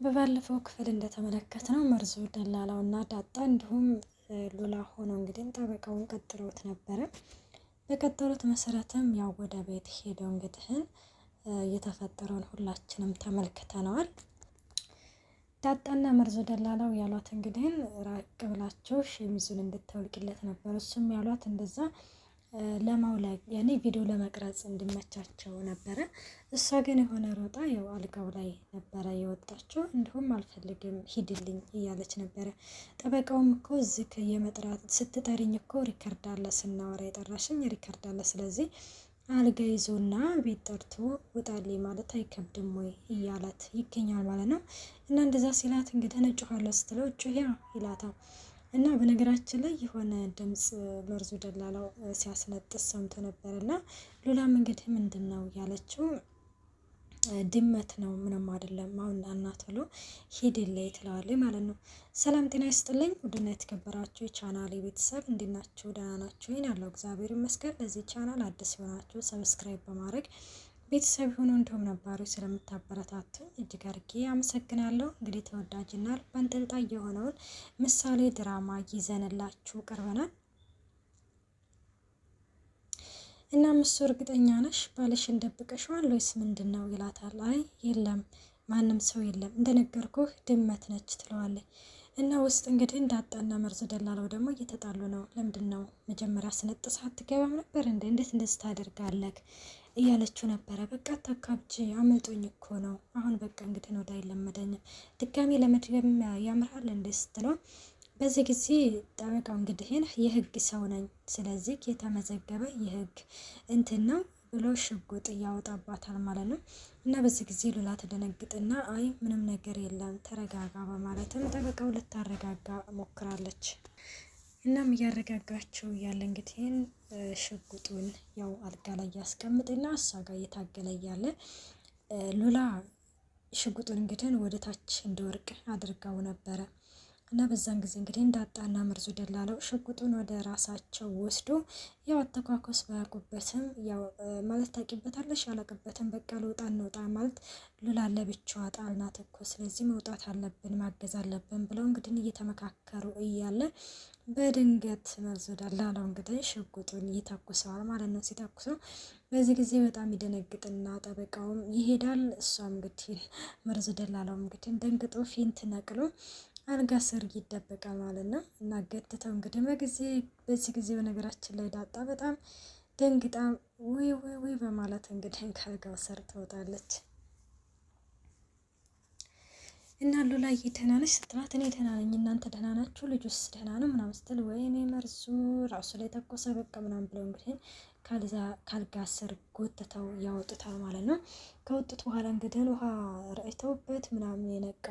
በባለፈው ክፍል እንደተመለከትነው መርዙ ደላላውና ዳጣ እንዲሁም ሉላ ሆነው እንግዲህ ጠበቃውን ቀጥረውት ነበረ። በቀጠሩት መሰረትም ያው ወደ ቤት ሄደው እንግዲህን የተፈጠረውን ሁላችንም ተመልክተነዋል። ዳጣና መርዙ ደላላው ያሏት እንግዲህን ራቅ ብላቸው ሸሚዙን እንድታወልቅለት ነበር። እሱም ያሏት እንደዛ ለማውለቅ ያኔ ቪዲዮ ለመቅረጽ እንዲመቻቸው ነበረ። እሷ ግን የሆነ ሮጣ ያው አልጋው ላይ ነበረ የወጣችው። እንዲሁም አልፈልግም ሂድልኝ እያለች ነበረ። ጠበቃውም እኮ እዚህ የመጥራት ስትጠሪኝ እኮ ሪከርድ አለ፣ ስናወራ የጠራሽኝ ሪከርድ አለ፣ ስለዚህ አልጋ ይዞና ቤት ጠርቶ ውጣልኝ ማለት አይከብድም ወይ እያላት ይገኛል ማለት ነው። እና እንደዛ ሲላት እንግዲህ ነጭኋለሁ ስትለው ጩያ ይላታል። እና በነገራችን ላይ የሆነ ድምጽ መርዙ ደላላው ሲያስነጥስ ሰምቶ ነበር። እና ሉላም እንግዲህ ምንድን ነው ያለችው ድመት ነው ምንም አይደለም አሁን እናት ብሎ ሂድልኝ ትለዋለች ማለት ነው። ሰላም ጤና ይስጥልኝ ውድና የተከበራችሁ የቻናሌ ቤተሰብ እንዴት ናችሁ? ደህና ናችሁ? ይሄን ያለው እግዚአብሔር ይመስገን። ለዚህ ቻናል አዲስ የሆናችሁ ሰብስክራይብ በማድረግ ቤተሰብ ሆኖ እንዲሁም ነባሮች ስለምታበረታቱኝ እጅግ አድርጌ አመሰግናለሁ። እንግዲህ ተወዳጅና ልብ አንጠልጣይ የሆነውን ምሳሌ ድራማ ይዘንላችሁ ቀርበናል። እና እሱ እርግጠኛ ነሽ ባልሽን ደብቀሽዋል ወይስ ምንድን ነው ይላታል። አይ የለም ማንም ሰው የለም እንደነገርኩህ ድመት ነች ትለዋለች። እና ውስጥ እንግዲህ እንዳጣና መርዙ ደላላው ደግሞ እየተጣሉ ነው። ለምንድን ነው መጀመሪያ ስነጥስ አትገባም ነበር እንዴ? እንዴት እንደዚህ ታደርጋለህ እያለችው ነበረ። በቃ ታካብጂ አመልጦኝ እኮ ነው። አሁን በቃ እንግዲህ ነው አይለመደኝም ድጋሚ ለመድገም ያምራል እንዴ ስትለው፣ በዚህ ጊዜ ጠበቃው እንግዲህ የህግ ሰው ነኝ ስለዚህ የተመዘገበ የህግ እንትን ነው ብሎ ሽጉጥ እያወጣባታል ማለት ነው። እና በዚህ ጊዜ ሉላ ተደነግጥና አይ ምንም ነገር የለም ተረጋጋ በማለትም ጠበቃው ልታረጋጋ ሞክራለች። እናም እያረጋጋቸው እያለ እንግዲህ ሽጉጡን ያው አልጋ ላይ ያስቀምጥና እሷ ጋር እየታገለ እያለ ሉላ ሽጉጡን እንግዲህ ወደ ታች እንዲወርቅ አድርጋው ነበረ። እና በዛን ጊዜ እንግዲህ እንዳጣና መርዙ ደላለው ሽጉጡን ወደ ራሳቸው ወስዶ ያው አተኳኮስ ባያውቁበትም ያው ማለት ታውቂበታለሽ ያላቀበትም በቃ ልውጣ እንውጣ ማለት ሉላ ለብቻዋ ጣልናት እኮ ስለዚህ መውጣት አለብን ማገዝ አለብን ብለው እንግዲህ እየተመካከሩ እያለ በድንገት መርዙ ደላላው እንግዲህ ሽጉጡን ይተኩሰዋል ማለት ነው። ሲተኩሰው በዚህ ጊዜ በጣም ይደነግጥና ጠበቃውም ይሄዳል። እሷም እንግዲህ መርዙ ደላላው እንግዲህ ደንግጦ ፊንት ነቅሎ አልጋ ስር ይደበቃል ማለት ነው። እና ገትተው እንግዲህ በዚህ ጊዜ በነገራችን ላይ ዳጣ በጣም ደንግጣ ወይ በማለት እንግዲህ ከአልጋው ስር ትወጣለች። እና ሉላዬ ደህና ነሽ ስትላት እኔ ደህና ነኝ እናንተ ደህና ናችሁ ልጁስ ደህና ነው ምናምን ስትል ወይኔ መርዙ ራሱ ላይ ተኮሰ በቃ ምናምን ብለው እንግዲህ ካልጋ ስር ጎትተው ያወጡታል ማለት ነው። ከወጡት በኋላ እንግዲህ ውሃ ረጭተውበት ምናምን የነቃ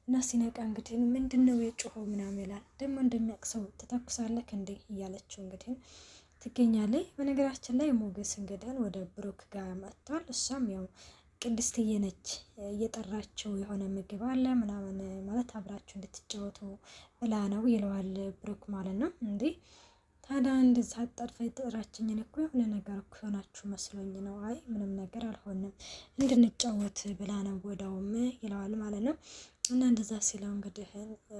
እና ሲነቃ እንግዲህ ምንድን ነው የጮኸው ምናምን ይላል። ደግሞ እንደሚያቅሰው ትተኩሳለህ እንዴ እያለችው እንግዲህ ትገኛለች። በነገራችን ላይ ሞገስ እንግዲህ ወደ ብሩክ ጋር መጥቷል። እሷም ያው ቅድስትዬ ነች እየጠራቸው የሆነ ምግብ አለ ምናምን ማለት አብራችሁ እንድትጫወቱ ብላ ነው ይለዋል ብሩክ ማለት ነው። እንዴ ታዲያ እንደዛ አጣድፋ የጠራችኝን እኮ የሆነ ነገር እኮ ሆናችሁ መስሎኝ ነው። አይ ምንም ነገር አልሆንም እንድንጫወት ብላ ነው ወዳውም ይለዋል ማለት ነው። እና እንደዛ ሲለው እንግዲህ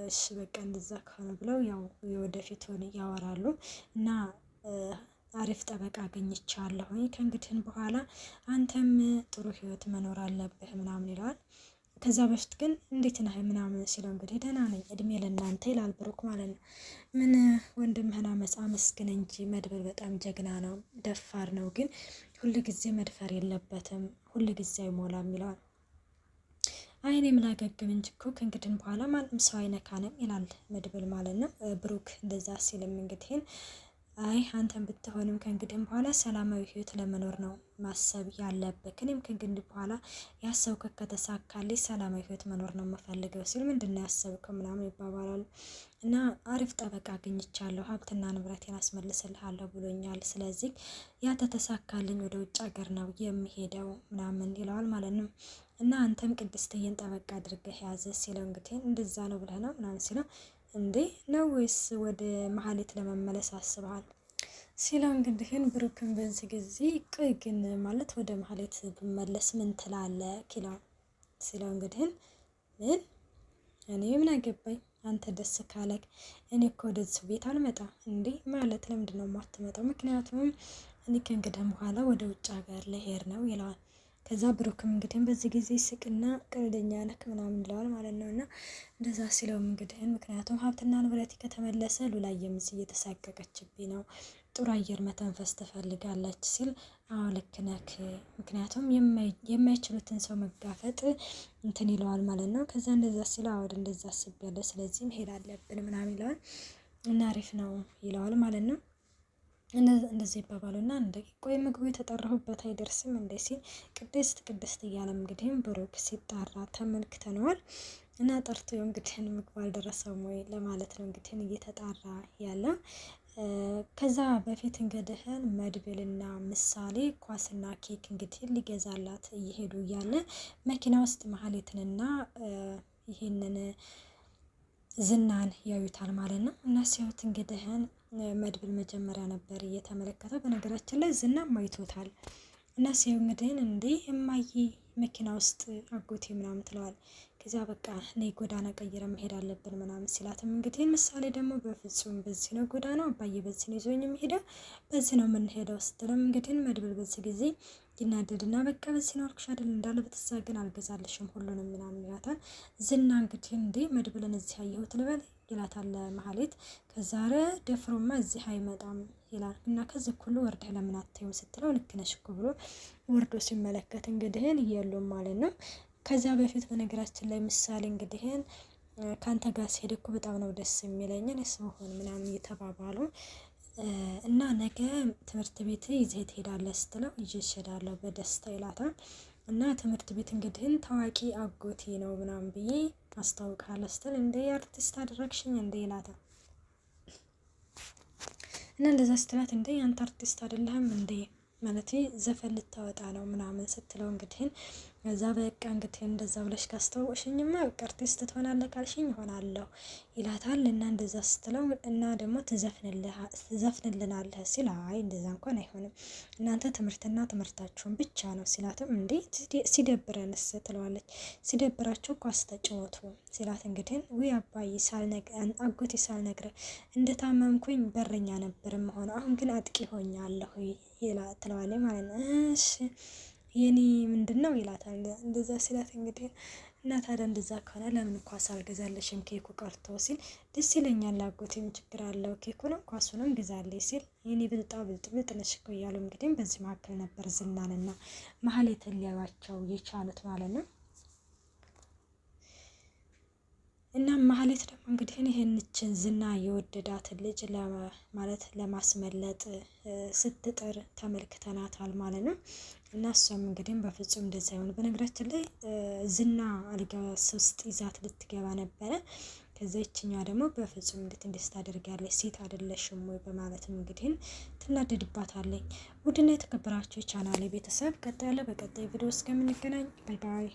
እሺ በቃ እንደዛ ከሆነ ብለው ያው የወደፊቱን ያወራሉ። እና አሪፍ ጠበቃ አገኝቻለሁኝ ከእንግዲህ በኋላ አንተም ጥሩ ህይወት መኖር አለብህ ምናምን ይለዋል። ከዛ በፊት ግን እንዴት ነህ ምናምን ሲለው እንግዲህ ደህና ነኝ እድሜ ለእናንተ ይላል ብሩክ ማለት ነው። ምን ወንድምህን አመስግን እንጂ መድብል በጣም ጀግና ነው ደፋር ነው፣ ግን ሁሉ ጊዜ መድፈር የለበትም ሁሉ ጊዜ አይሞላም ይለዋል። አይኔ ምላገግም እንጂ እኮ ከእንግዲህ በኋላ ማንም ሰው አይነካንም ይላል መድብል ማለት ነው። ብሩክ እንደዛ ሲልም እንግዲህ አይ አንተን ብትሆንም ከእንግዲህ በኋላ ሰላማዊ ህይወት ለመኖር ነው ማሰብ ያለብህ። እኔም ከእንግዲህ በኋላ ያሰብከው ከተሳካልኝ ሰላማዊ ህይወት መኖር ነው የምፈልገው ሲል ምንድነው ያሰብከው ምናምን ይባባላሉ። እና አሪፍ ጠበቃ አግኝቻለሁ ሀብትና ንብረቴን አስመልስልሃለሁ ብሎኛል። ስለዚህ ያ ተተሳካልኝ ወደ ውጭ ሀገር ነው የሚሄደው ምናምን ይለዋል ማለት ነው። እና አንተም ቅድስትዬን ጠበቃ አድርገህ ያዘ ሲለው እንግዲህ እንደዛ ነው ብለህ ነው ምናምን ሲለው እንዴ ነው ወይስ ወደ መሀሌት ለመመለስ አስበሃል ሲለው እንግዲህ ብሩክን በዚህ ጊዜ ቆይ ግን ማለት ወደ መሀሌት ብመለስ ምን ትላለህ ሲለው እንግዲህ ምን እኔ ምን አገባኝ? አንተ ደስ ካለክ እኔ እኮ ወደዚህ ቤት አልመጣም እንዴ ማለት ለምንድን ነው የማትመጣው? ምክንያቱም እኔ ከእንግዲህ በኋላ ወደ ውጭ ሀገር ልሄድ ነው ይለዋል። ከዛ ብሩክም እንግዲህ በዚህ ጊዜ ስቅና ቀልደኛ ነክ ምናምን ይለዋል ማለት ነው። እና እንደዛ ሲለውም እንግዲህ ምክንያቱም ሀብትና ንብረት ከተመለሰ ሉላዬም እየተሳቀቀችብኝ ነው፣ ጥሩ አየር መተንፈስ ትፈልጋለች ሲል አዎ ልክ ነክ፣ ምክንያቱም የማይችሉትን ሰው መጋፈጥ እንትን ይለዋል ማለት ነው። ከዛ እንደዛ ሲል አዎ እንደዛ አስቤያለሁ፣ ስለዚህ መሄድ አለብን ምናምን ይለዋል። እና አሪፍ ነው ይለዋል ማለት ነው። እንደዚህ ይባባሉና እንደ ቆይ ምግቡ የተጠራሁበት አይደርስም እንደ ሲል ቅድስት እያለም እንግዲህ ብሩክ ሲጣራ ተመልክተነዋል። እና ጠርቶ እንግዲህ ምግቡ አልደረሰውም ወይ ለማለት ነው እንግዲህ እየተጣራ ያለው። ከዛ በፊት እንግዲህን መድብልና ምሳሌ ኳስና ኬክ እንግዲህ ሊገዛላት እየሄዱ እያለ መኪና ውስጥ መሀሌትንና ይሄንን ዝናን ያዩታል ማለት ነው። እና ሲያዩት እንግዲህን መድብል መጀመሪያ ነበር እየተመለከተው። በነገራችን ላይ ዝናም አይቶታል። እና ሲያዩ እንግዲህን እንዴ እማዬ መኪና ውስጥ አጎቴ ምናምን ትለዋል። ከዚያ በቃ እኔ ጎዳና ቀይረ መሄድ አለብን ምናምን ሲላትም እንግዲህ ምሳሌ ደግሞ በፍጹም በዚህ ነው ጎዳና አባዬ በዚህ ነው ይዞኝ የሚሄደው በዚህ ነው የምንሄደው ስትልም እንግዲህ መድብል በዚህ ጊዜ ይናደድና በቃ በዚህ ነው አልኩሽ አይደል እንዳለ በተሳ ግን አልገዛልሽም ሁሉንም ምናምን ይላታል። ዝና እንግዲህ እንዴ መድብልን እዚህ አየሁት ልበል ይላታል መሀሌት። ከዛ ኧረ ደፍሮማ እዚህ አይመጣም ይላል። እና ከዚህ ሁሉ ወርደህ ለምን አታይም ስትለው ልክ ነሽ እኮ ብሎ ወርዶ ሲመለከት እንግዲህን እየሉም ማለት ነው። ከዛ በፊት በነገራችን ላይ ምሳሌ እንግዲህን ከአንተ ጋር ሲሄድ እኮ በጣም ነው ደስ የሚለኝ ሰው ሆን ምናምን እየተባባሉ እና ነገ ትምህርት ቤት ይዘህ ትሄዳለህ ስትለው ይዤሽ እሄዳለሁ በደስታ ይላታል። እና ትምህርት ቤት እንግዲህን ታዋቂ አጎቴ ነው ምናምን ብዬ አስታውቃለሁ ስትል እንደ አርቲስት አደረግሽኝ እንደ ይላታል። እና እንደዛ ስትላት እንደ አንተ አርቲስት አይደለህም እንደ ማለት ዘፈን ልታወጣ ነው ምናምን ስትለው እንግዲህን ከዛ በቃ እንግዲህ እንደዛ ብለሽ ካስተዋወቅሽኝማ በቃ አርቲስት ትሆናለህ ካልሽኝ እሆናለሁ ይላታል። እና እንደዛ ስትለው እና ደግሞ ትዘፍንልናለህ ሲል አይ እንደዛ እንኳን አይሆንም እናንተ ትምህርትና ትምህርታችሁን ብቻ ነው ሲላትም እንዴ ሲደብረንስ ትለዋለች። ሲደብራቸው ኳስ ተጫወቱ ሲላት እንግዲህ ውይ አባዬ አጎቴ ሳልነግረ እንደታመምኩኝ በረኛ ነበር መሆኑ አሁን ግን አጥቂ ሆኛለሁ ትለዋለች ማለት ነው። እሺ የኔ ምንድን ነው ይላታል። እንደዛ ሲላት እንግዲህ እና ታዲያ እንደዛ ከሆነ ለምን ኳስ አልገዛለሽም ኬኩ ቀርቶ ሲል ደስ ይለኛል አጎቴም ችግር አለው ኬኩንም ኳሱንም ግዛለች ሲል የኔ ብልጥ ነሽ እኮ እያሉ እንግዲህ በዚህ መካከል ነበር ዝናንና መሀሌትን ሊያዩዋቸው የቻሉት ማለት ነው። እና መሀሌት ደግሞ እንግዲህ ይሄንችን ዝና የወደዳትን ልጅ ማለት ለማስመለጥ ስትጥር ተመልክተናታል ማለት ነው። እና እሷም እንግዲህ በፍጹም እንደዛ ይሆን። በነገራችን ላይ ዝና አልጋ ውስጥ ይዛት ልትገባ ነበረ። ከዛ ይችኛዋ ደግሞ በፍጹም እንዴት ታደርጊያለሽ ሴት አይደለሽም ወይ በማለትም እንግዲህ ትናደድባታለች። ውድና የተከበራችሁ የቻናሌ ቤተሰብ ቀጣይ በቀጣይ ቪዲዮ እስከምንገናኝ ባይ ባይ።